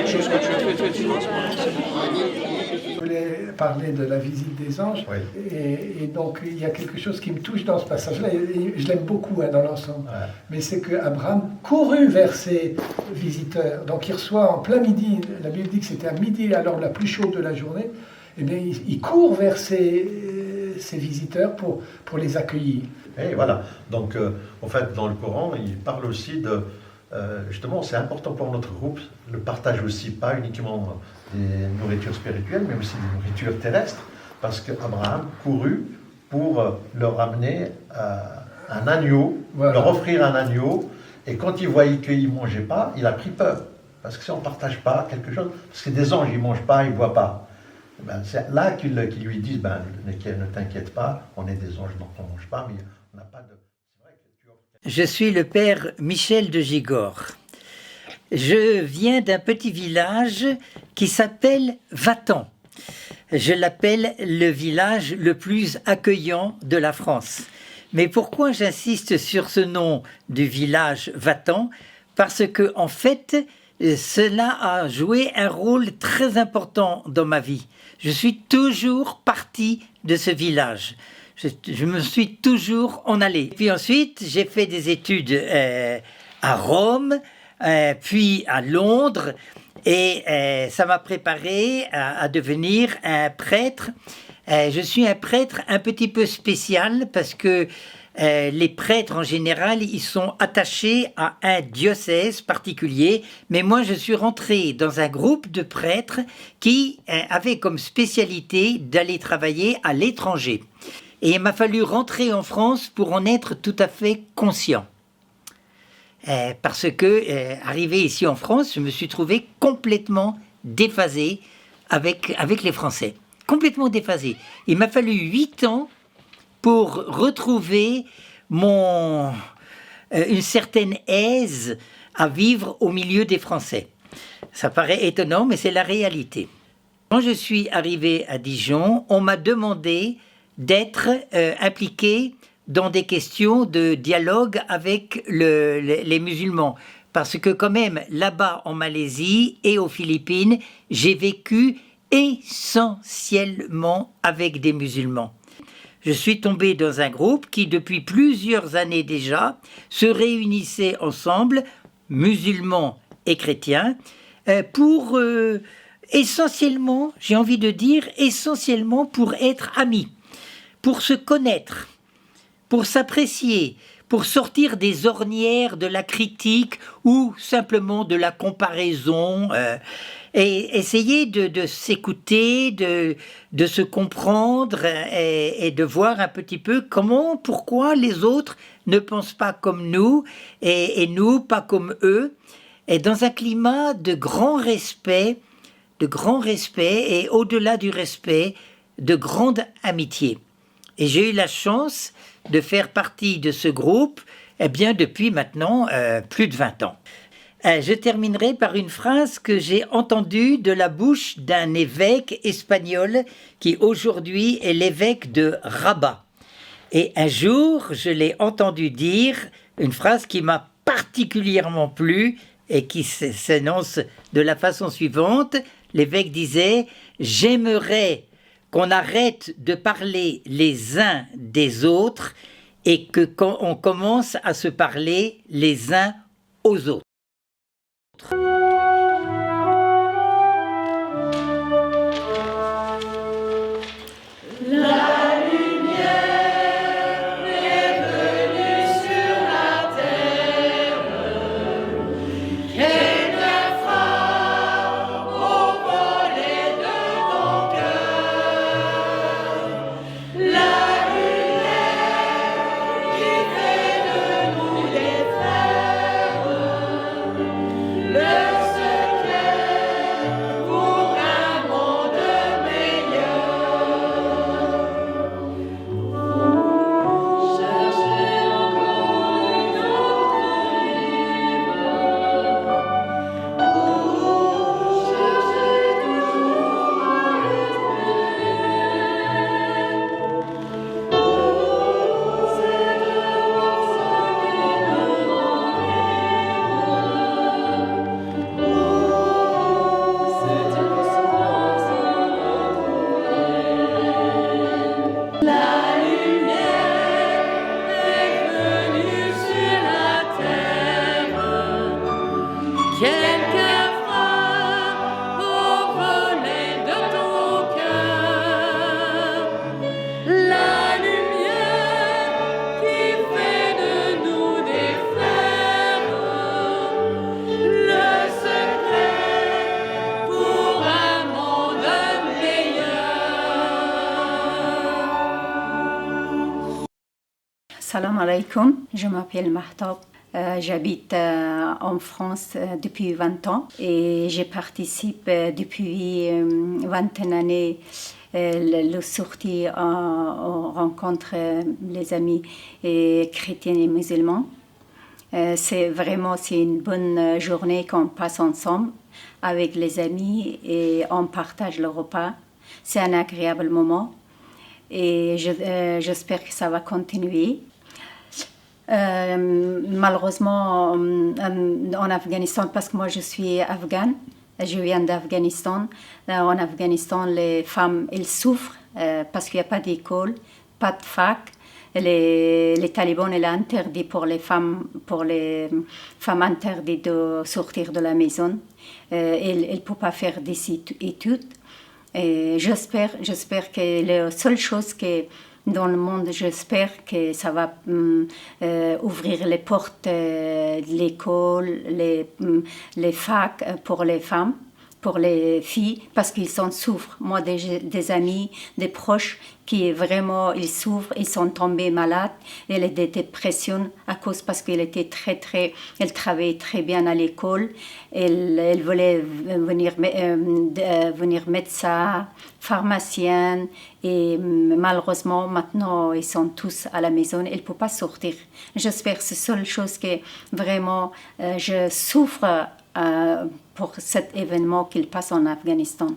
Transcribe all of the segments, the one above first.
chose que tu as fait, effectivement. Je voulais parler de la visite des anges, Oui. et donc il y a quelque chose qui me touche dans ce passage-là, et je l'aime beaucoup dans l'ensemble, Ouais. mais c'est qu'Abraham courut vers ses visiteurs, donc il reçoit en plein midi, la Bible dit que c'était à midi, alors la plus chaude de la journée, et bien il court vers ses visiteurs pour les accueillir. Et voilà. Donc, en fait, dans le Coran, il parle aussi de... justement, c'est important pour notre groupe, le partage aussi, pas uniquement des nourritures spirituelles, mais aussi des nourritures terrestres, parce qu'Abraham courut pour leur amener un agneau, Voilà. leur offrir un agneau, et quand il voyait qu'ils ne mangeaient pas, il a pris peur. Parce que si on ne partage pas quelque chose, parce que des anges, ils ne mangent pas, ils ne voient pas. Ben, c'est là qu'ils lui disent, ben, ne t'inquiète pas, on est des anges, donc on ne mange pas, mais on n'a pas de... C'est vrai que tu offres... Je suis le père Michel de Gigord. Je viens d'un petit village qui s'appelle Vatan. Je l'appelle le village le plus accueillant de la France. Mais pourquoi j'insiste sur ce nom du village Vatan? Parce que, en fait, cela a joué un rôle très important dans ma vie. Je suis toujours parti de ce village. Je me suis toujours en allé. Puis ensuite, j'ai fait des études à Rome, puis à Londres, et ça m'a préparé à devenir un prêtre. Je suis un prêtre un petit peu spécial parce que les prêtres en général, ils sont attachés à un diocèse particulier, mais moi je suis rentré dans un groupe de prêtres qui avait comme spécialité d'aller travailler à l'étranger. Et il m'a fallu rentrer en France pour en être tout à fait conscient. Parce que, arrivé ici en France, je me suis trouvé complètement déphasé avec les Français. Complètement déphasé. Il m'a fallu 8 ans pour retrouver une certaine aise à vivre au milieu des Français. Ça paraît étonnant, mais c'est la réalité. Quand je suis arrivé à Dijon, on m'a demandé d'être impliqué dans des questions de dialogue avec les musulmans. Parce que quand même, là-bas en Malaisie et aux Philippines, j'ai vécu essentiellement avec des musulmans. Je suis tombé dans un groupe qui, depuis plusieurs années déjà, se réunissait ensemble, musulmans et chrétiens, pour essentiellement, j'ai envie de dire, essentiellement pour être amis, pour se connaître, pour s'apprécier, pour sortir des ornières de la critique ou simplement de la comparaison, et essayer de s'écouter, de se comprendre et de voir un petit peu pourquoi les autres ne pensent pas comme nous et nous pas comme eux, et dans un climat de grand respect et au-delà du respect, de grande amitié. Et j'ai eu la chance de faire partie de ce groupe depuis maintenant plus de 20 ans. Je terminerai par une phrase que j'ai entendue de la bouche d'un évêque espagnol qui aujourd'hui est l'évêque de Rabat. Et un jour, je l'ai entendu dire une phrase qui m'a particulièrement plu et qui s'énonce de la façon suivante. L'évêque disait « J'aimerais qu'on arrête de parler les uns des autres et qu'on commence à se parler les uns aux autres. » Le Salam alaikum, je m'appelle Mahtab. J'habite en France depuis 20 ans et je participe depuis une vingtaine d'années la sortie en rencontre les amis chrétiens et musulmans. C'est une bonne journée qu'on passe ensemble avec les amis et on partage le repas. C'est un agréable moment et j'espère que ça va continuer. Malheureusement, en Afghanistan, parce que moi je suis afghane, je viens d'Afghanistan. En Afghanistan, les femmes, elles souffrent parce qu'il n'y a pas d'école, pas de fac. Les talibans, ils ont interdit pour les femmes interdites de sortir de la maison. Elles ne peuvent pas faire des études. Et j'espère que la seule chose que dans le monde, j'espère que ça va ouvrir les portes de l'école, les facs pour les femmes, pour les filles, parce qu'ils en souffrent. Moi, des amis, des proches qui vraiment, ils souffrent, ils sont tombés malades, elle a des dépressions à cause parce qu'elle était elle travaillait très bien à l'école, elle voulait venir médecin, pharmacien, et malheureusement maintenant ils sont tous à la maison, elle ne peut pas sortir. J'espère que c'est la seule chose que vraiment je souffre pour cet événement qu'il passe en Afghanistan.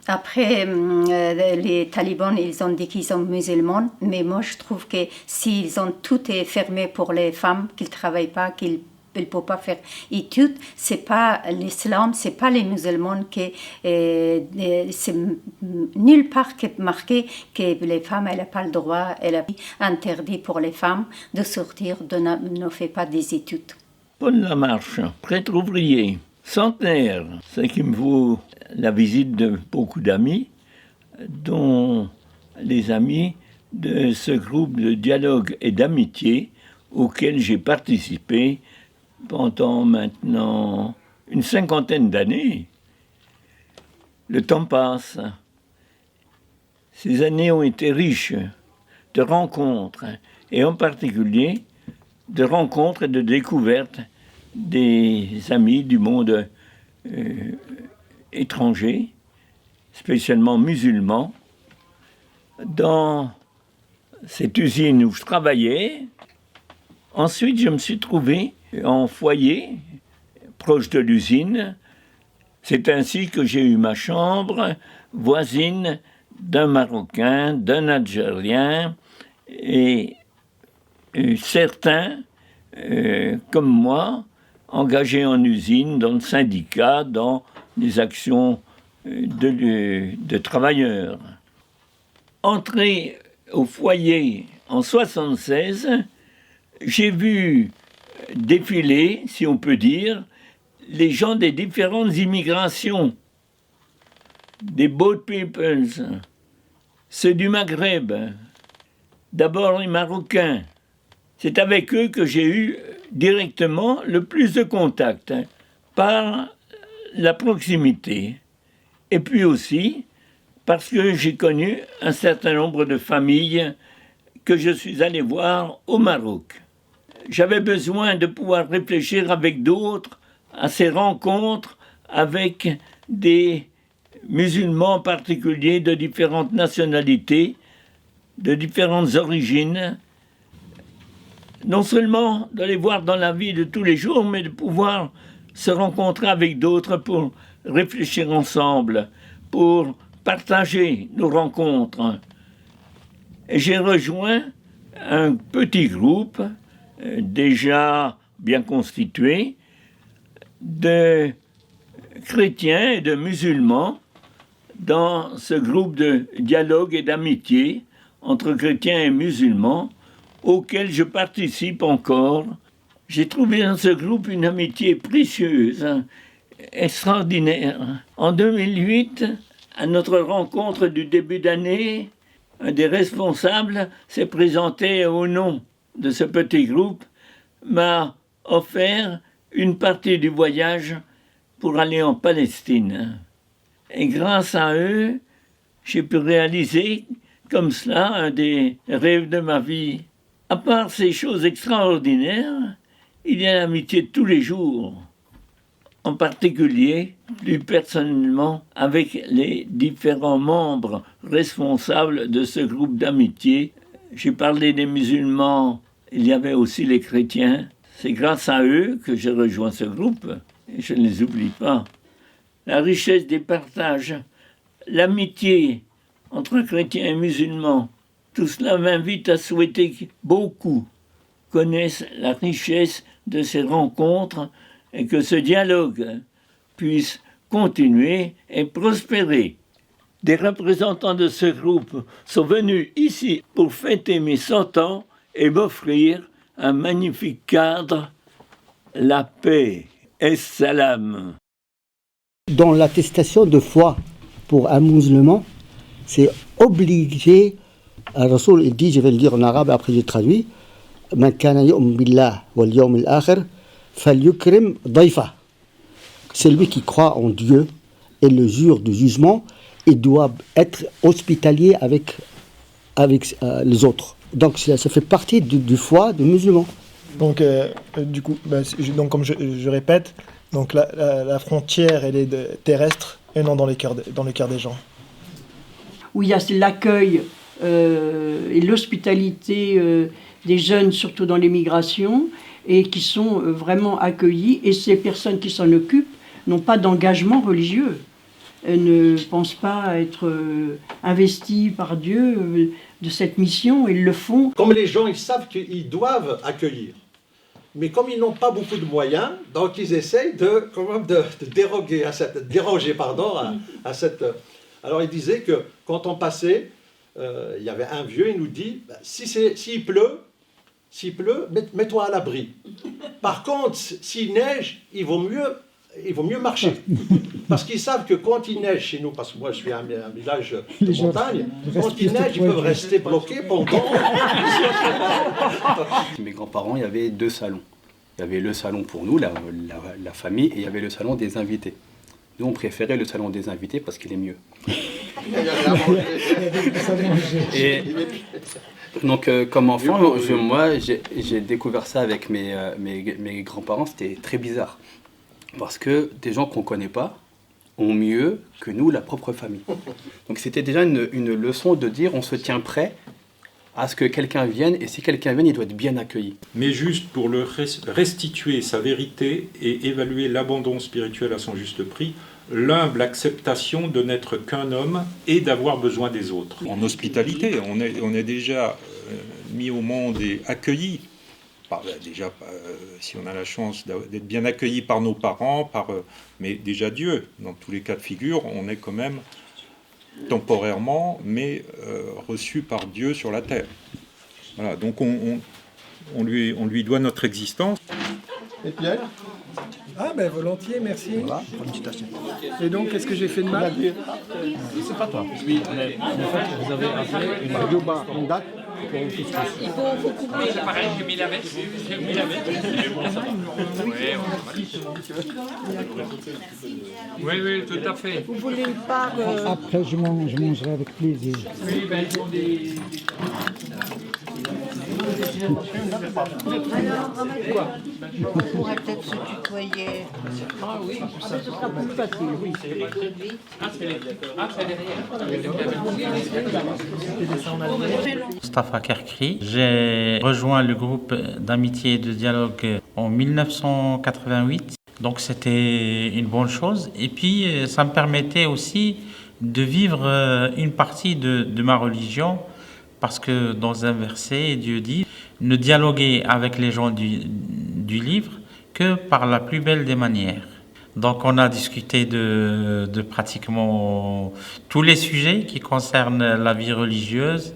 Après, les talibans, ils ont dit qu'ils sont musulmans, mais moi je trouve que s'ils ont tout est fermé pour les femmes, qu'ils ne travaillent pas, qu'ils ne peuvent pas faire études, c'est pas l'islam, c'est pas les musulmans qui c'est nulle part qui est marqué que les femmes elles n'ont pas le droit, elle est interdit pour les femmes de sortir, ne faire pas des études. Paul Lamarche, prêtre ouvrier, centenaire, ce qui me vaut la visite de beaucoup d'amis, dont les amis de ce groupe de dialogue et d'amitié auquel j'ai participé pendant maintenant une 50aine d'années. Le temps passe. Ces années ont été riches de rencontres, et en particulier de rencontres et de découvertes des amis du monde étranger, spécialement musulmans. Dans cette usine où je travaillais, ensuite je me suis trouvé en foyer, proche de l'usine. C'est ainsi que j'ai eu ma chambre voisine d'un Marocain, d'un Algérien, et certains, comme moi, engagés en usine, dans le syndicat, dans les actions de travailleurs. Entré au foyer en 1976, j'ai vu défiler, si on peut dire, les gens des différentes immigrations, des boat peoples, ceux du Maghreb, d'abord les Marocains. C'est avec eux que j'ai eu directement le plus de contact, par la proximité. Et puis aussi parce que j'ai connu un certain nombre de familles que je suis allé voir au Maroc. J'avais besoin de pouvoir réfléchir avec d'autres à ces rencontres avec des musulmans particuliers de différentes nationalités, de différentes origines, non seulement de les voir dans la vie de tous les jours, mais de pouvoir se rencontrer avec d'autres pour réfléchir ensemble, pour partager nos rencontres. Et j'ai rejoint un petit groupe déjà bien constitué de chrétiens et de musulmans dans ce groupe de dialogue et d'amitié entre chrétiens et musulmans auquel je participe encore. J'ai trouvé dans ce groupe une amitié précieuse, extraordinaire. En 2008, à notre rencontre du début d'année, un des responsables s'est présenté au nom de ce petit groupe, m'a offert une partie du voyage pour aller en Palestine. Et grâce à eux, j'ai pu réaliser comme cela un des rêves de ma vie. À part ces choses extraordinaires, il y a l'amitié de tous les jours, en particulier, plus personnellement, avec les différents membres responsables de ce groupe d'amitié. J'ai parlé des musulmans, il y avait aussi les chrétiens. C'est grâce à eux que j'ai rejoint ce groupe, et je ne les oublie pas. La richesse des partages, l'amitié entre chrétiens et musulmans, tout cela m'invite à souhaiter que beaucoup connaissent la richesse de ces rencontres et que ce dialogue puisse continuer et prospérer. Des représentants de ce groupe sont venus ici pour fêter mes 100 ans et m'offrir un magnifique cadre, la paix et salam. Dans l'attestation de foi pour un musulman, c'est obligé. Rasoul il dit, je vais le dire en arabe, après j'ai traduit, Man kana yu'min billah wal yawm al-akhir falyukrim dayfa. Celui qui croit en Dieu et le jour du jugement, il doit être hospitalier avec les autres. Donc ça fait partie du foi du musulman. Donc du coup, donc comme je répète, donc la frontière elle est terrestre et non dans les cœurs des gens. Où il y a l'accueil et l'hospitalité des jeunes, surtout dans l'immigration, et qui sont vraiment accueillis. Et ces personnes qui s'en occupent n'ont pas d'engagement religieux. Elles ne pensent pas être investies par Dieu de cette mission. Ils le font. Comme les gens, ils savent qu'ils doivent accueillir. Mais comme ils n'ont pas beaucoup de moyens, donc ils essayent de déroger à cette... Alors il disait que quand on passait, il y avait un vieux, il nous dit, s'il pleut, mets-toi à l'abri. Par contre, s'il neige, il vaut mieux marcher. Parce qu'ils savent que quand il neige chez nous, parce que moi je suis un village de montagne, quand il neige, ils peuvent rester bloqués pendant... Mes grands-parents, il y avait 2 salons. Il y avait le salon pour nous, la famille, et il y avait le salon des invités. Nous, on préférait le salon des invités parce qu'il est mieux. Et donc, comme enfant, moi, j'ai découvert ça avec mes grands-parents. C'était très bizarre. Parce que des gens qu'on ne connaît pas ont mieux que nous la propre famille. Donc, c'était déjà une leçon de dire on se tient prêt à ce que quelqu'un vienne, et si quelqu'un vient, il doit être bien accueilli. Mais juste pour le restituer sa vérité et évaluer l'abandon spirituel à son juste prix, l'humble acceptation de n'être qu'un homme et d'avoir besoin des autres. En hospitalité, on est déjà mis au monde et accueilli. Déjà, si on a la chance d'être bien accueilli par nos parents, mais déjà Dieu, dans tous les cas de figure, on est quand même temporairement, mais reçu par Dieu sur la terre. Voilà, donc on lui doit notre existence. Et Pierre ? Ah ben volontiers, merci. Voilà. Et donc, qu'est-ce que j'ai fait de mal ? C'est pas toi. Oui, mais en fait, vous avez appelé une radio en date. Il faut couvrir. C'est pareil, j'ai mis la veste. Oui, tout à fait. Vous voulez une part Après, je mangerai avec plaisir. Oui, ben ils ont des... Quoi ? On pourrait peut-être se tutoyer. Ah oui, ce sera plus facile, oui. Mustafa Kerkri. J'ai rejoint le groupe d'amitié et de dialogue en 1988. Donc c'était une bonne chose. Et puis ça me permettait aussi de vivre une partie de ma religion. Parce que dans un verset, Dieu dit « Ne dialoguez avec les gens du livre que par la plus belle des manières ». Donc on a discuté de pratiquement tous les sujets qui concernent la vie religieuse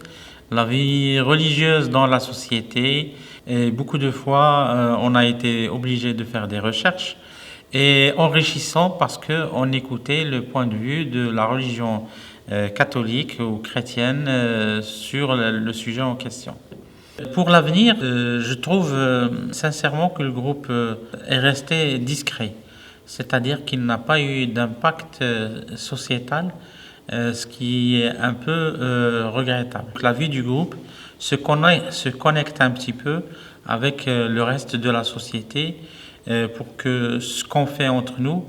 dans la société. Et beaucoup de fois, on a été obligé de faire des recherches et enrichissant parce qu'on écoutait le point de vue de la religion catholique ou chrétienne sur le sujet en question. Pour l'avenir, je trouve sincèrement que le groupe est resté discret, c'est-à-dire qu'il n'a pas eu d'impact sociétal, ce qui est un peu regrettable. La vie du groupe se connectent un petit peu avec le reste de la société pour que ce qu'on fait entre nous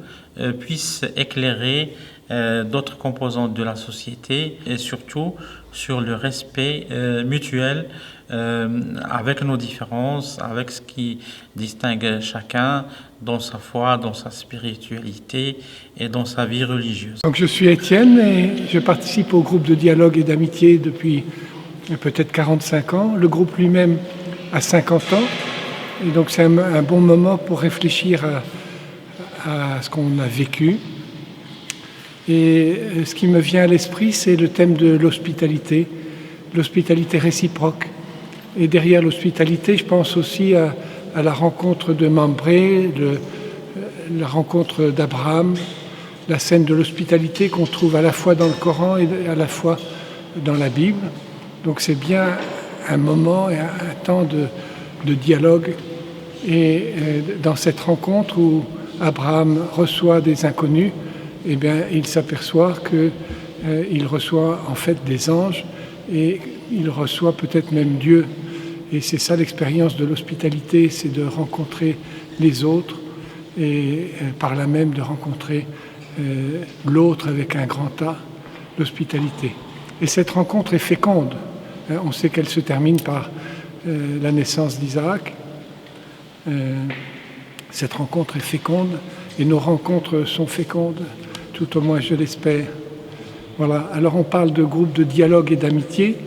puisse éclairer d'autres composantes de la société et surtout sur le respect mutuel avec nos différences, avec ce qui distingue chacun dans sa foi, dans sa spiritualité et dans sa vie religieuse. Donc je suis Étienne et je participe au groupe de dialogue et d'amitié depuis peut-être 45 ans. Le groupe lui-même a 50 ans et donc c'est un bon moment pour réfléchir à ce qu'on a vécu. Et ce qui me vient à l'esprit, c'est le thème de l'hospitalité réciproque. Et derrière l'hospitalité, je pense aussi à la rencontre de Mambré, la rencontre d'Abraham, la scène de l'hospitalité qu'on trouve à la fois dans le Coran et à la fois dans la Bible. Donc c'est bien un moment et un temps de dialogue. Et dans cette rencontre où Abraham reçoit des inconnus, eh bien, il s'aperçoit qu'il reçoit en fait des anges et il reçoit peut-être même Dieu. Et c'est ça l'expérience de l'hospitalité, c'est de rencontrer les autres et par là même de rencontrer l'autre avec un grand A, l'hospitalité. Et cette rencontre est féconde. On sait qu'elle se termine par la naissance d'Isaac. Cette rencontre est féconde et nos rencontres sont fécondes, tout au moins je l'espère. Voilà. Alors on parle de groupe de dialogue et d'amitié.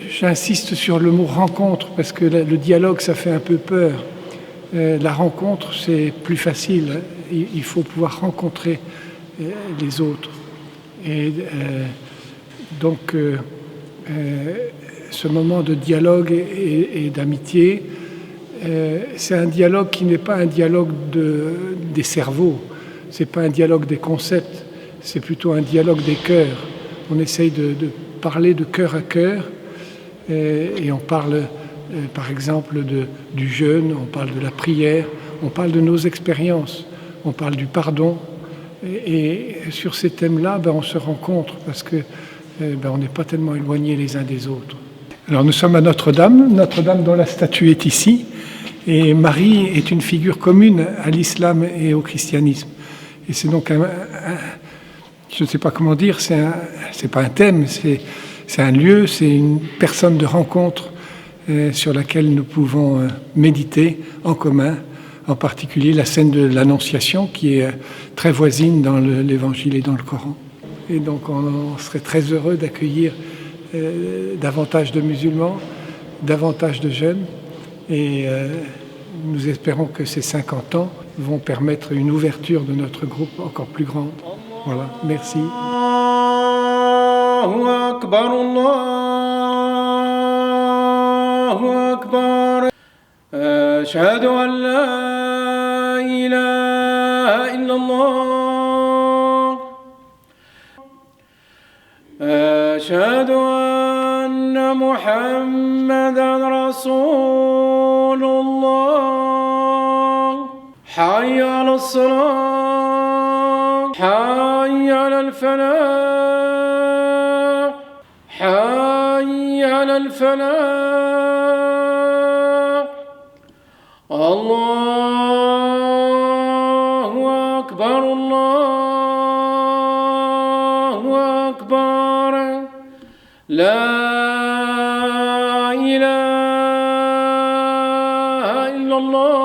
J'insiste sur le mot rencontre parce que le dialogue ça fait un peu peur. La rencontre c'est plus facile. Il faut pouvoir rencontrer les autres. Et donc ce moment de dialogue et d'amitié, c'est un dialogue qui n'est pas un dialogue des cerveaux, c'est pas un dialogue des concepts, c'est plutôt un dialogue des cœurs. On essaye de parler de cœur à cœur et on parle par exemple du jeûne, on parle de la prière, on parle de nos expériences, on parle du pardon et sur ces thèmes-là, on se rencontre parce que on n'est pas tellement éloignés les uns des autres. Alors nous sommes à Notre-Dame dont la statue est ici. Et Marie est une figure commune à l'islam et au christianisme. Et c'est donc je ne sais pas comment dire, c'est pas un thème, c'est un lieu, c'est une personne de rencontre sur laquelle nous pouvons méditer en commun, en particulier la scène de l'Annonciation qui est très voisine dans l'Évangile et dans le Coran. Et donc on serait très heureux d'accueillir davantage de musulmans, davantage de jeunes. Et nous espérons que ces 50 ans vont permettre une ouverture de notre groupe encore plus grande. Voilà, merci. Allahu Akbar, Allahu Akbar. Ashhadu an la ilaha illallah. Ashhadu anna Muhammadan Rasulullah. Hayy ala as-salah, hayy ala al-falah, hayy ala al-falah. Allahu Akbar, Allahu Akbar. La ilaha illallah.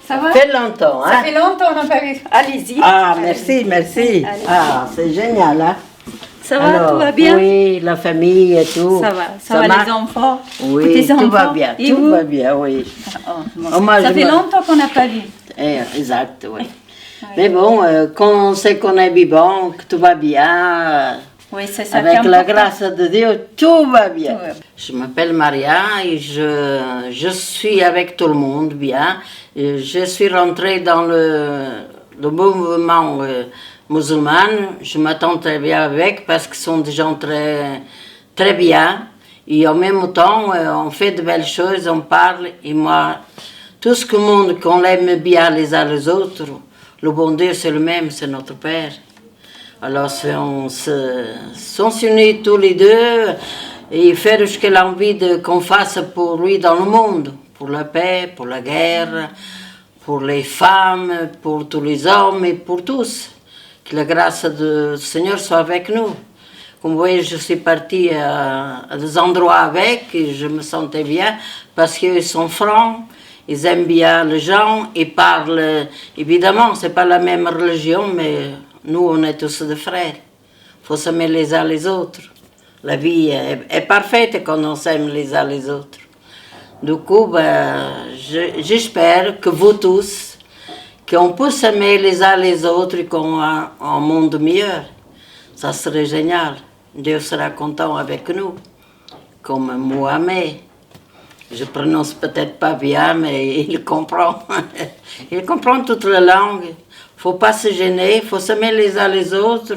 Ça va? Ça fait longtemps, hein? Ça fait longtemps, on n'a pas vu. Allez-y. Ah, merci, merci. Allez-y. Ah, c'est génial, hein? Ça va, tout va bien? Oui, la famille et tout. Ça va les enfants? Oui, tout va bien, tout va bien, oui. Ça fait longtemps qu'on n'a pas vu. Exact, oui. Mais bon, quand on sait qu'on est vivant, que tout va bien, oui, c'est ça. Avec la grâce de Dieu, tout va bien. Ouais. Je m'appelle Maria et je suis avec tout le monde bien. Et je suis rentrée dans le mouvement musulman. Je m'attends très bien avec parce qu'ils sont des gens très, très bien. Et en même temps, on fait de belles choses, on parle. Et moi, tout ce que le monde, qu'on l'aime bien les uns les autres, le bon Dieu c'est le même, c'est notre Père. Alors on sont unis tous les deux et faire ce qu'il a envie qu'on fasse pour lui dans le monde, pour la paix, pour la guerre, pour les femmes, pour tous les hommes et pour tous. Que la grâce du Seigneur soit avec nous. Comme vous voyez, je suis partie à des endroits avec et je me sentais bien parce qu'ils sont francs, ils aiment bien les gens, ils parlent. Évidemment, c'est pas la même religion, mais nous, on est tous des frères. Il faut s'aimer les uns les autres. La vie est parfaite quand on s'aime les uns les autres. Du coup, j'espère que vous tous, qu'on peut s'aimer les uns les autres et qu'on a un monde meilleur. Ça serait génial. Dieu sera content avec nous, comme Mohamed. Je prononce peut-être pas bien, mais il comprend. Il comprend toutes les langues. Il ne faut pas se gêner, il faut s'aimer les uns les autres,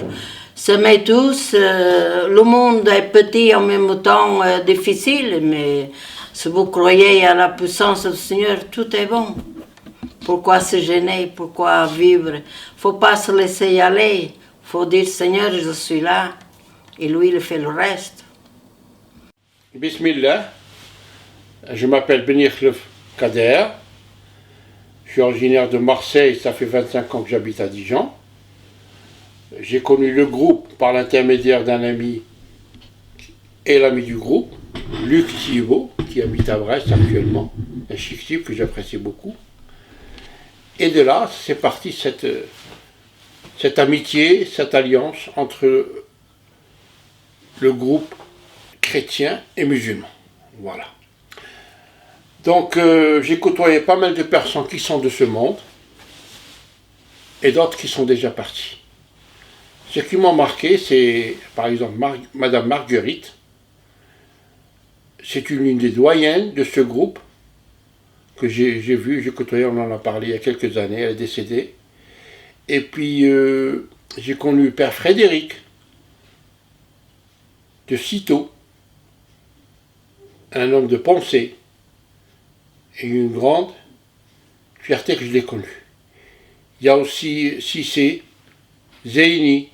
s'aimer tous. Le monde est petit en même temps difficile, mais si vous croyez à la puissance du Seigneur, tout est bon. Pourquoi se gêner? Pourquoi vivre? Il ne faut pas se laisser aller. Il faut dire, Seigneur, je suis là. Et lui, il fait le reste. Bismillah. Je m'appelle Benirlef Kader. Je suis originaire de Marseille, ça fait 25 ans que j'habite à Dijon. J'ai connu le groupe par l'intermédiaire d'un ami et l'ami du groupe, Luc Thibault, qui habite à Brest actuellement, un chic type que j'apprécie beaucoup. Et de là, c'est parti cette amitié, cette alliance entre le groupe chrétien et musulman. Voilà. Donc j'ai côtoyé pas mal de personnes qui sont de ce monde et d'autres qui sont déjà partis. Ce qui m'a marqué, c'est par exemple Madame Marguerite. C'est l'une des doyennes de ce groupe que j'ai côtoyé, on en a parlé il y a quelques années, elle est décédée. Et puis j'ai connu Père Frédéric de Cîteaux, un homme de pensée, et une grande fierté que je l'ai connu. Il y a aussi Cissé Zeyni,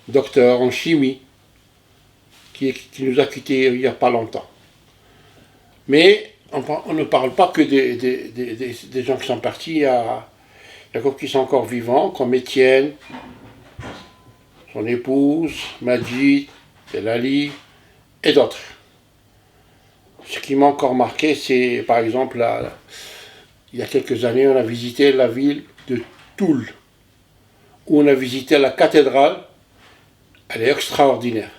docteur en chimie, qui nous a quittés il n'y a pas longtemps. Mais on ne parle pas que des gens qui sont partis, il y a d'autres qui sont encore vivants, comme Étienne, son épouse, Majid, Elali, et d'autres. Ce qui m'a encore marqué, c'est par exemple, il y a quelques années, on a visité la ville de Toul, où on a visité la cathédrale. Elle est extraordinaire.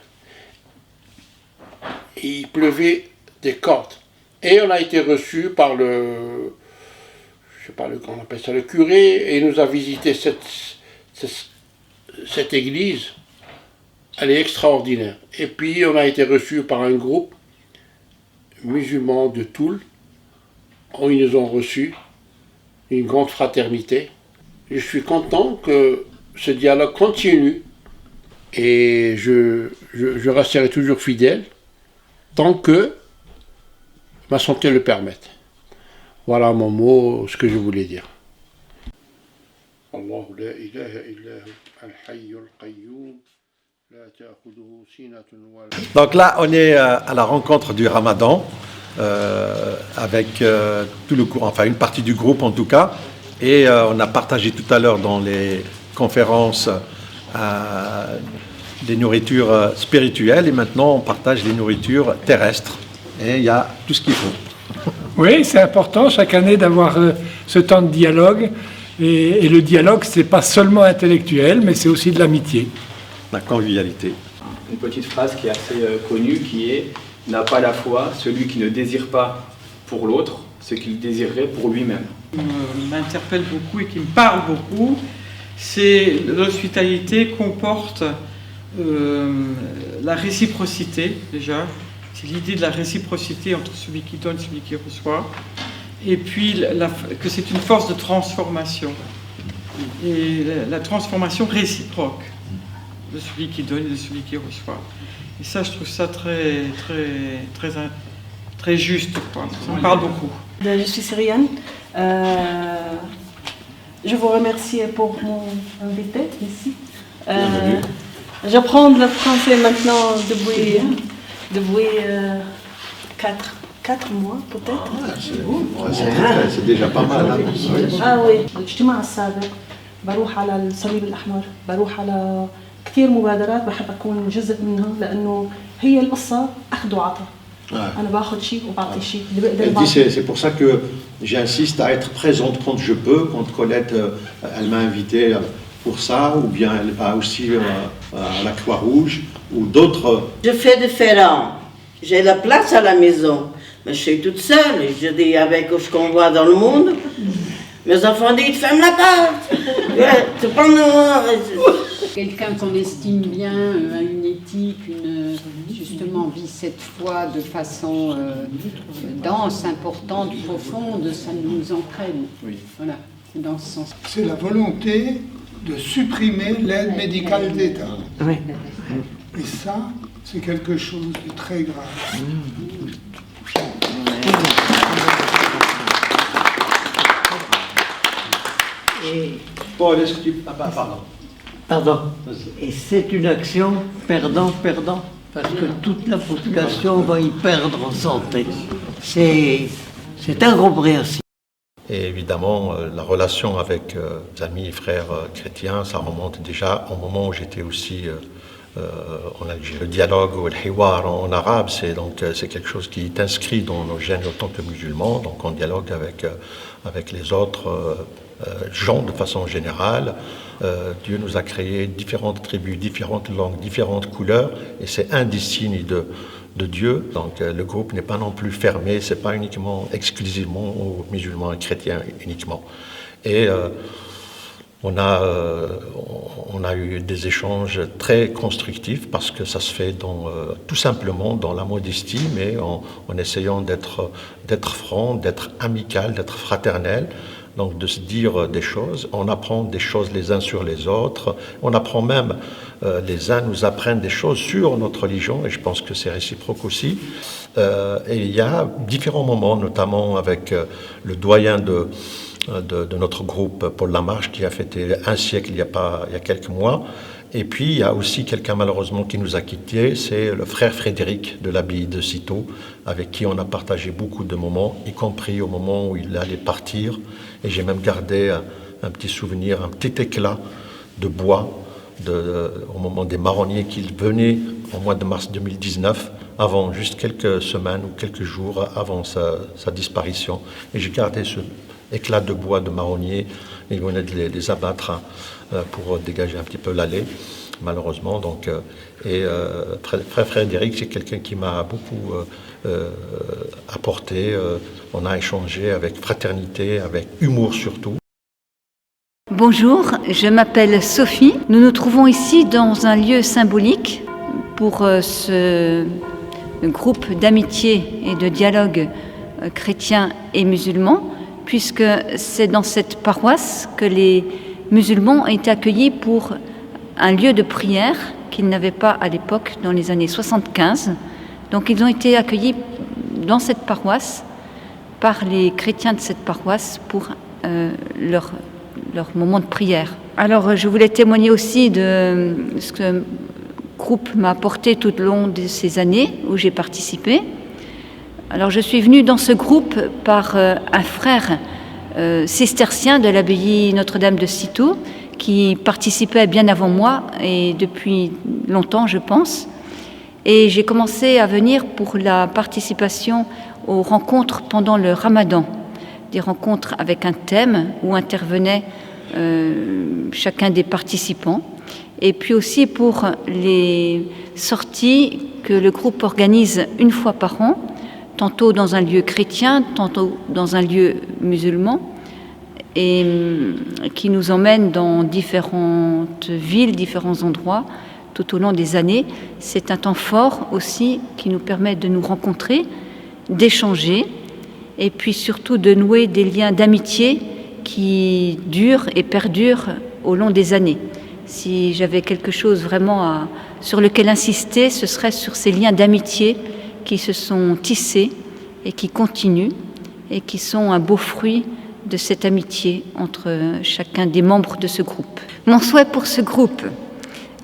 Et il pleuvait des cordes. Et on a été reçus par le curé, et il nous a visité cette église. Elle est extraordinaire. Et puis on a été reçus par un groupe musulman de Toul, où ils nous ont reçus, une grande fraternité. Je suis content que ce dialogue continue et je resterai toujours fidèle tant que ma santé le permette. Voilà mon mot, ce que je voulais dire. Allahu la ilaha illa hu al-hayyul qayyum. Donc là, on est à la rencontre du Ramadan, avec tout le groupe, enfin une partie du groupe en tout cas, et on a partagé tout à l'heure dans les conférences des nourritures spirituelles, et maintenant on partage les nourritures terrestres, et il y a tout ce qu'il faut. Oui, c'est important chaque année d'avoir ce temps de dialogue, et le dialogue, c'est pas seulement intellectuel, mais c'est aussi de l'amitié. La convivialité. Une petite phrase qui est assez connue, qui est « N'a pas la foi celui qui ne désire pas pour l'autre ce qu'il désirerait pour lui-même ». M'interpelle beaucoup et qui me parle beaucoup, c'est l'hospitalité comporte la réciprocité déjà. C'est l'idée de la réciprocité entre celui qui donne et celui qui reçoit. Et puis que c'est une force de transformation. Et la transformation réciproque de celui qui donne et de celui qui reçoit. Et ça, je trouve ça très juste, quoi. Ça me parle beaucoup. Je suis syrienne. Je vous remercie pour m'inviter ici. J'apprends le français maintenant depuis 4 mois peut-être. C'est déjà pas mal. Hein. oui. الاجتماع السابق بروح على الصليب الأحمر، بروح على كثير مبادرات بحب أكون جزء منها لأنه هي القصة أخذ وعطاء. أنا باخذ شيء وبعطي شيء اللي بقدر بعطيه. C'est pour ça que j'insiste à être présente quand je peux. Quand Colette, elle m'a invité pour ça, ou bien elle va aussi à la Croix-Rouge, ou d'autres. Je fais différent. J'ai la place à la maison, mais je suis toute seule. Je dis avec ce qu'on voit dans le monde. Mes enfants disent ferme la porte. Quelqu'un qu'on estime bien, a une éthique, justement vit cette foi de façon dense, importante, profonde, ça nous entraîne. Oui. Voilà, c'est dans ce sens. C'est la volonté de supprimer l'aide médicale d'État. Oui. Et ça, c'est quelque chose de très grave. Paul, est-ce que tu... pardon. Pardon. Et c'est une action perdant-perdant, parce que toute la population va y perdre en santé. C'est un gros principe. Et évidemment, la relation avec les amis et frères chrétiens, ça remonte déjà au moment où j'étais aussi en Algérie. Le dialogue ou le hiwar en arabe, c'est quelque chose qui est inscrit dans nos gènes en tant que musulmans, donc on dialogue avec les autres gens de façon générale. Dieu nous a créé différentes tribus, différentes langues, différentes couleurs, et c'est un des signes de Dieu. Donc le groupe n'est pas non plus fermé, c'est pas uniquement, exclusivement aux musulmans et chrétiens uniquement. Et on a eu des échanges très constructifs parce que ça se fait tout simplement dans la modestie, mais en essayant d'être franc, d'être amical, d'être fraternel. Donc de se dire des choses, on apprend des choses les uns sur les autres, on apprend même, les uns nous apprennent des choses sur notre religion, et je pense que c'est réciproque aussi. Et il y a différents moments, notamment avec le doyen de notre groupe, Paul Lamarche, qui a fêté 1 siècle il y a quelques mois. Et puis il y a aussi quelqu'un malheureusement qui nous a quittés, c'est le frère Frédéric de l'abbaye de Cîteaux, avec qui on a partagé beaucoup de moments, y compris au moment où il allait partir. Et j'ai même gardé un petit souvenir, un petit éclat de bois au moment des marronniers qu'il venait au mois de mars 2019, avant juste quelques semaines ou quelques jours avant sa disparition. Et j'ai gardé ce éclat de bois de marronnier. Il venait de les abattre pour dégager un petit peu l'allée, malheureusement. Donc, frère Frédéric, c'est quelqu'un qui m'a beaucoup apporté. On a échangé avec fraternité, avec humour surtout. Bonjour, je m'appelle Sophie. Nous nous trouvons ici dans un lieu symbolique pour ce groupe d'amitié et de dialogue chrétien et musulman, puisque c'est dans cette paroisse que les musulmans ont été accueillis pour un lieu de prière qu'ils n'avaient pas à l'époque, dans les années 75. Donc ils ont été accueillis dans cette paroisse par les chrétiens de cette paroisse pour leur moment de prière. Alors je voulais témoigner aussi de ce que le groupe m'a apporté tout au long de ces années où j'ai participé. Alors je suis venue dans ce groupe par un frère cistercien de l'abbaye Notre-Dame de Cîteaux qui participait bien avant moi et depuis longtemps je pense. Et j'ai commencé à venir pour la participation aux rencontres pendant le Ramadan, des rencontres avec un thème où intervenait chacun des participants, et puis aussi pour les sorties que le groupe organise une fois par an, tantôt dans un lieu chrétien, tantôt dans un lieu musulman, et qui nous emmène dans différentes villes, différents endroits tout au long des années. C'est un temps fort aussi qui nous permet de nous rencontrer, d'échanger, et puis surtout de nouer des liens d'amitié qui durent et perdurent au long des années. Si j'avais quelque chose vraiment sur lequel insister, ce serait sur ces liens d'amitié qui se sont tissés et qui continuent et qui sont un beau fruit de cette amitié entre chacun des membres de ce groupe. Mon souhait pour ce groupe,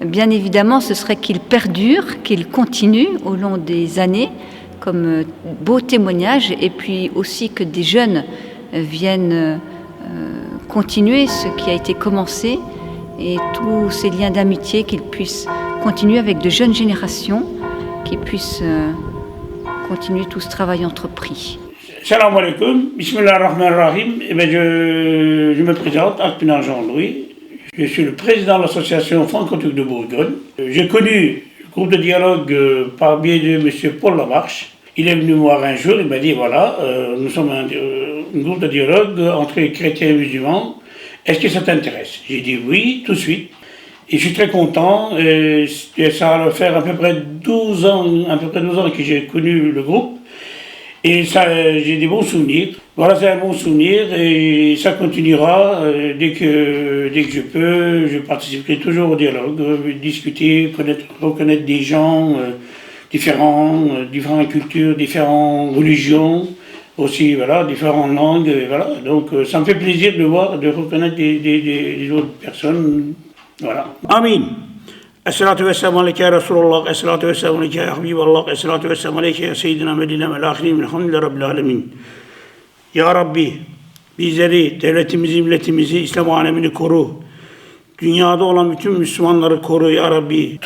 bien évidemment, ce serait qu'il perdure, qu'il continue au long des années comme beau témoignage, et puis aussi que des jeunes viennent continuer ce qui a été commencé, et tous ces liens d'amitié qu'ils puissent continuer avec de jeunes générations qui puissent continuer tout ce travail entrepris. Salam alaikum, bismillah ar-Rahman ar-Rahim. Je me présente, Akpinar Jean-Louis. Je suis le président de l'association franco-turque de Bourgogne. J'ai connu le groupe de dialogue par biais de M. Paul Lamarche. Il est venu me voir un jour, il m'a dit voilà, nous sommes un groupe de dialogue entre chrétiens et musulmans. Est-ce que ça t'intéresse? J'ai dit oui, tout de suite. Et je suis très content. Et ça va faire à peu près 12 ans que j'ai connu le groupe. Et ça, j'ai des bons souvenirs. Voilà, c'est un bon souvenir et ça continuera dès que je peux. Je participerai toujours au dialogue, discuter, reconnaître des gens différentes cultures, différentes religions, aussi voilà, différentes langues. Voilà. Donc ça me fait plaisir de reconnaître des autres personnes. Voilà. Amin. As-salatu wassalamu alayka ya Rasulullah, as-salatu wassalamu alayka ya Habiballah, as-salatu wassalamu alayka ya Sayyidina Medina al-Akhirin, elhamdülillahi Rabbil Alamin. Ya Rabbi, bizleri, devletimizi, milletimizi, İslam alemini koru. Dünyada olan bütün Müslümanları koru ya Rabbi.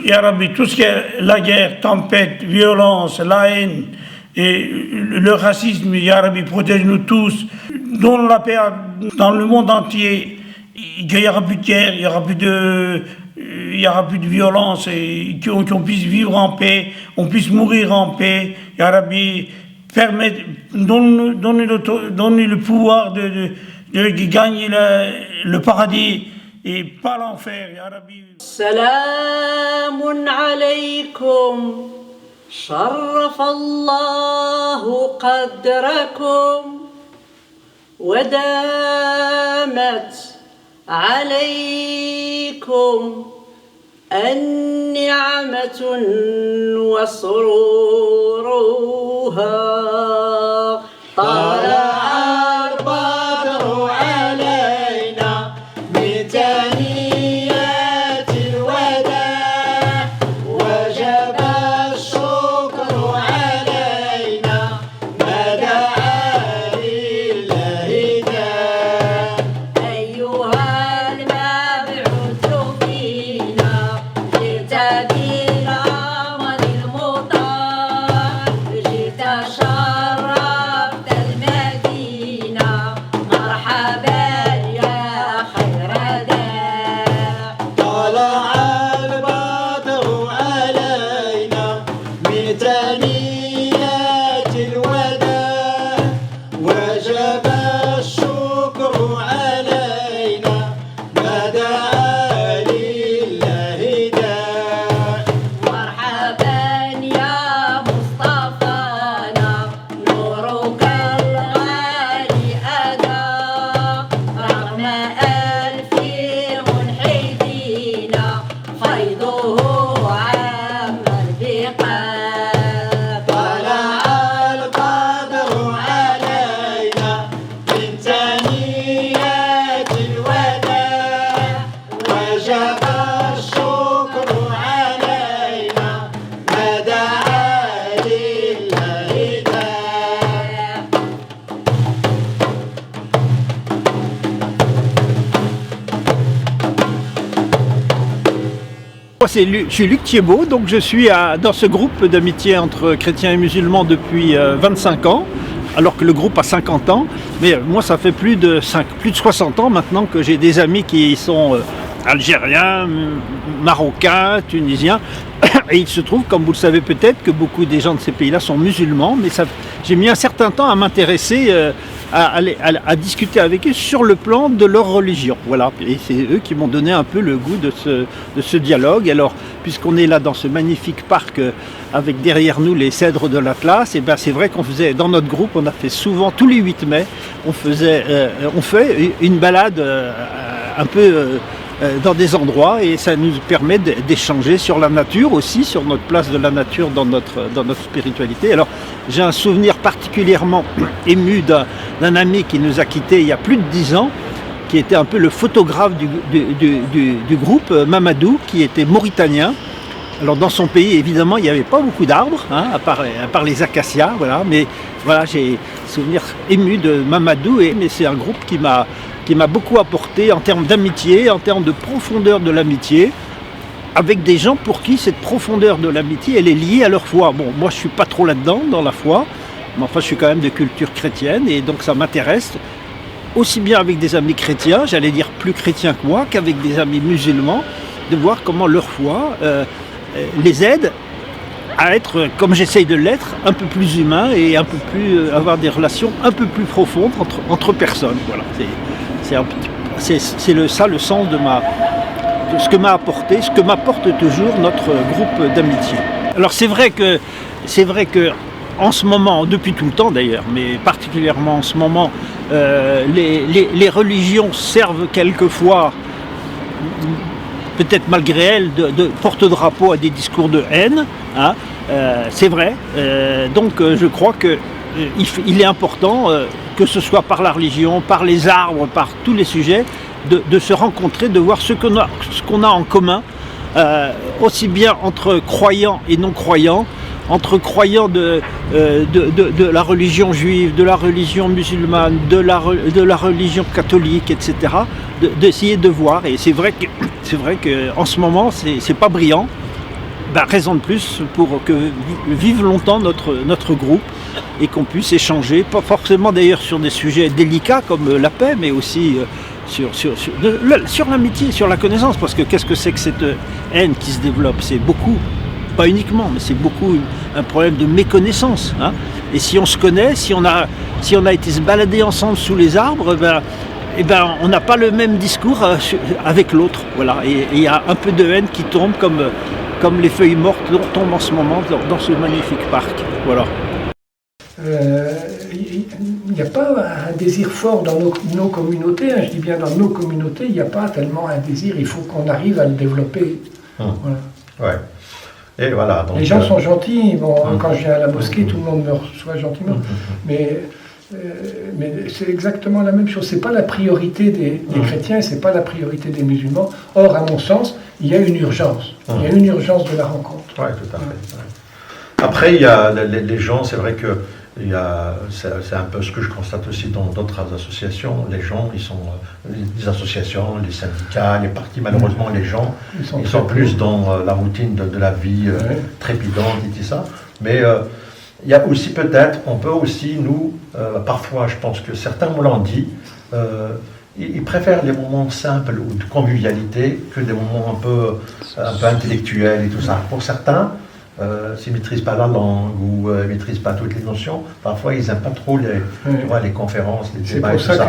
Ya Rabbi, tout ce qui est la guerre, tempête, violence, la haine, et le racisme, ya Rabbi, protège-nous tous. Donne la paix dans le monde entier. Il n'y aura plus de guerre, il n'y aura plus de violence, et qu'on puisse vivre en paix, on puisse mourir en paix. Ya Rabbi, donne-nous le pouvoir de gagner le paradis et pas l'enfer. Ya Rabbi. Salamun alaykum, sharrafallahu qadrakum, wadamat عليكم النعمة وسرورها طلع البدر علينا من ثنيات الوداع وجب الشكر علينا ما دعا لله داع أيها المبعوث فينا جئت بالأمر المطاع جئت شرفت المدينة مرحبا يا خير داع طلع البدر علينا من ثنيات الوداع وجب الشكر علينا ما دعا لله داع مرحبا يا مصطفانا نورك الغالي أدى رغم ألف ملحدين فيضه عم البقاع طلع القدر علينا من ثنيات الوداع وجب الشكر علينا ما دعا لله داع Moi, je suis Luc Thiebaud, donc je suis dans ce groupe d'amitié entre chrétiens et musulmans depuis 25 ans, alors que le groupe a 50 ans. Mais moi, ça fait plus de 60 ans maintenant que j'ai des amis qui sont algériens, marocains, tunisiens. Et il se trouve, comme vous le savez peut-être, que beaucoup des gens de ces pays-là sont musulmans. Mais j'ai mis un certain temps à m'intéresser, à discuter avec eux sur le plan de leur religion. Voilà. Et c'est eux qui m'ont donné un peu le goût de ce dialogue. Alors, puisqu'on est là dans ce magnifique parc avec derrière nous les cèdres de l'Atlas, et ben c'est vrai qu'on faisait, dans notre groupe, on a fait souvent, tous les 8 mai, on fait une balade un peu dans des endroits, et ça nous permet d'échanger sur la nature aussi, sur notre place de la nature dans notre spiritualité. Alors j'ai un souvenir particulièrement ému d'un ami qui nous a quittés il y a plus de 10 ans, qui était un peu le photographe du groupe, Mamadou, qui était mauritanien. Alors dans son pays, évidemment, il n'y avait pas beaucoup d'arbres, hein, à part les acacias, voilà. Mais voilà, j'ai souvenir ému de Mamadou, mais c'est un groupe qui m'a beaucoup apporté en termes d'amitié, en termes de profondeur de l'amitié, avec des gens pour qui cette profondeur de l'amitié, elle est liée à leur foi. Bon, moi je suis pas trop là-dedans, dans la foi, mais enfin je suis quand même de culture chrétienne, et donc ça m'intéresse, aussi bien avec des amis chrétiens, j'allais dire plus chrétiens que moi, qu'avec des amis musulmans, de voir comment leur foi les aide à être, comme j'essaye de l'être, un peu plus humain et un peu plus avoir des relations un peu plus profondes entre personnes. Voilà, c'est le sens de ce que m'a apporté, ce que m'apporte toujours notre groupe d'amitié. Alors c'est vrai que en ce moment, depuis tout le temps d'ailleurs, mais particulièrement en ce moment, les religions servent quelquefois, peut-être malgré elles, de porte-drapeau à des discours de haine, hein, c'est vrai. Donc je crois qu'il est important, que ce soit par la religion, par les arbres, par tous les sujets, de se rencontrer, de voir ce qu'on a en commun, aussi bien entre croyants et non-croyants, entre croyants de la religion juive, de la religion musulmane, de la religion catholique, etc., d'essayer de voir. Et c'est vrai qu'en ce moment, c'est pas brillant. Ben, raison de plus pour que vive longtemps notre groupe et qu'on puisse échanger, pas forcément d'ailleurs sur des sujets délicats comme la paix, mais aussi sur l'amitié, sur la connaissance, parce que qu'est-ce que c'est que cette haine qui se développe? C'est beaucoup, pas uniquement, mais c'est beaucoup un problème de méconnaissance, hein. Et si on se connaît, si on a été se balader ensemble sous les arbres, on n'a pas le même discours avec l'autre, voilà. Et il y a un peu de haine qui tombe comme les feuilles mortes tombent en ce moment dans ce magnifique parc, voilà. Il n'y a pas un désir fort dans nos communautés, hein, je dis bien dans nos communautés, il n'y a pas tellement un désir, il faut qu'on arrive à le développer. Voilà. Ouais. Et voilà, donc, les gens sont gentils, bon, quand je viens à la mosquée, tout le monde me reçoit gentiment, mais c'est exactement la même chose, c'est pas la priorité des chrétiens, c'est pas la priorité des musulmans. Or, à mon sens, il y a une urgence, il y a une urgence de la rencontre. Oui, tout à fait. Ouais. Après, il y a les gens, c'est vrai que c'est un peu ce que je constate aussi dans d'autres associations. Les gens, ils sont les associations, les syndicats, les partis. Malheureusement, les gens, ils sont plus dans la routine de la vie trépidante et tout ça. Mais il y a aussi peut-être, on peut aussi nous, parfois, je pense que certains me l'ont dit, ils préfèrent les moments simples ou de convivialité que des moments un peu intellectuels et tout ça. Pour certains, s'ils ne maîtrisent pas la langue ou ne maîtrisent pas toutes les notions, parfois ils n'aiment pas trop les conférences, les débats et tout ça.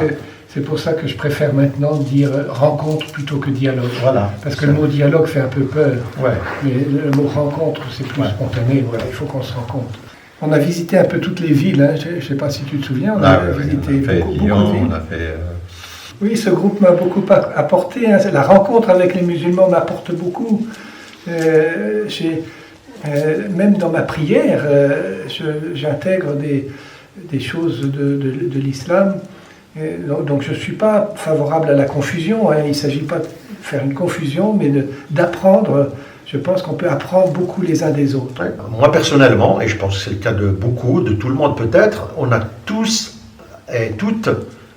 C'est pour ça que je préfère maintenant dire rencontre plutôt que dialogue. Voilà. Parce que le mot dialogue fait un peu peur. Ouais. Mais le mot rencontre, c'est plus spontané. Voilà, il faut qu'on se rencontre. On a visité un peu toutes les villes. Hein. Je ne sais pas si tu te souviens. On a visité beaucoup de villes. Oui, ce groupe m'a beaucoup apporté. Hein. La rencontre avec les musulmans m'apporte beaucoup. Même dans ma prière, j'intègre des choses de l'islam. Donc je ne suis pas favorable à la confusion. Hein. Il ne s'agit pas de faire une confusion, mais d'apprendre. Je pense qu'on peut apprendre beaucoup les uns des autres. Ouais. Moi personnellement, et je pense que c'est le cas de beaucoup, de tout le monde peut-être, on a tous et toutes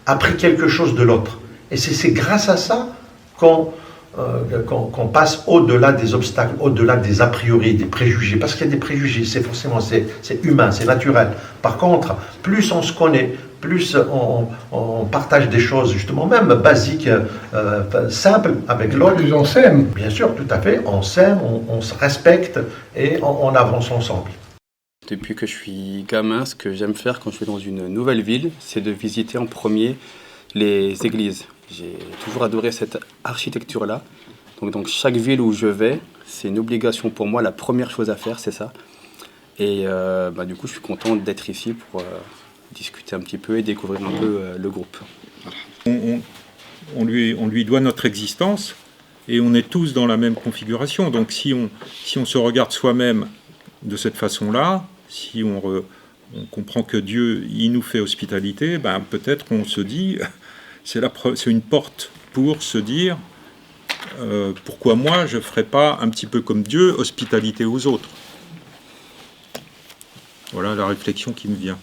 appris quelque chose de l'autre. Et c'est grâce à ça qu'on passe au-delà des obstacles, au-delà des a priori, des préjugés. Parce qu'il y a des préjugés, c'est humain, c'est naturel. Par contre, plus on se connaît, plus on partage des choses justement même basiques, simples avec l'autre. Plus on s'aime. Bien sûr, tout à fait. On s'aime, on se respecte et on avance ensemble. Depuis que je suis gamin, ce que j'aime faire quand je vais dans une nouvelle ville, c'est de visiter en premier les églises. J'ai toujours adoré cette architecture-là. Donc chaque ville où je vais, c'est une obligation pour moi. La première chose à faire, c'est ça. Et du coup, je suis content d'être ici pour discuter un petit peu et découvrir un peu le groupe. On lui doit notre existence et on est tous dans la même configuration. Donc si on se regarde soi-même de cette façon-là, si on comprend que Dieu il nous fait hospitalité, peut-être qu'on se dit... c'est une porte pour se dire pourquoi moi je ne ferais pas un petit peu comme Dieu, hospitalité aux autres. Voilà la réflexion qui me vient.